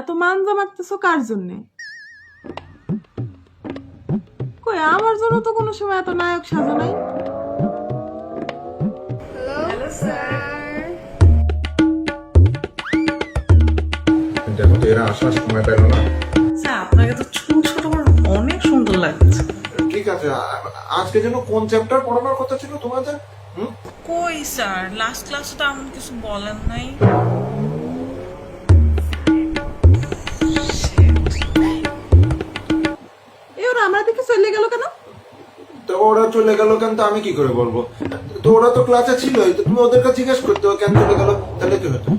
এত মানজা মারতেছো কার জন্যে? কই আমার জন্য তো কোনো সময় এত নায়ক সাজো নাই। Hello sir. দেখো তো এরা আসার সময় পেল না। স্যার আপনাকে তো ছোট ছোট করে অনেক সুন্দর লাগছে। ঠিক আছে, আজকে যেন কোন চ্যাপ্টার পড়ানোর কথা ছিল তোমাদের? কই স্যার লাস্ট ক্লাসে তো এমন কিছু বলেন নাই। এ ওরা আমার দিকে চলে গেল কেন? তো ওরা চলে গেল কেন তো আমি কি করে বলবো? তো ওরা তো ক্লাসে ছিলই, তো তুমি ওদেরকে জিজ্ঞেস করতে কেন চলে গেল, তাহলে কি হতো?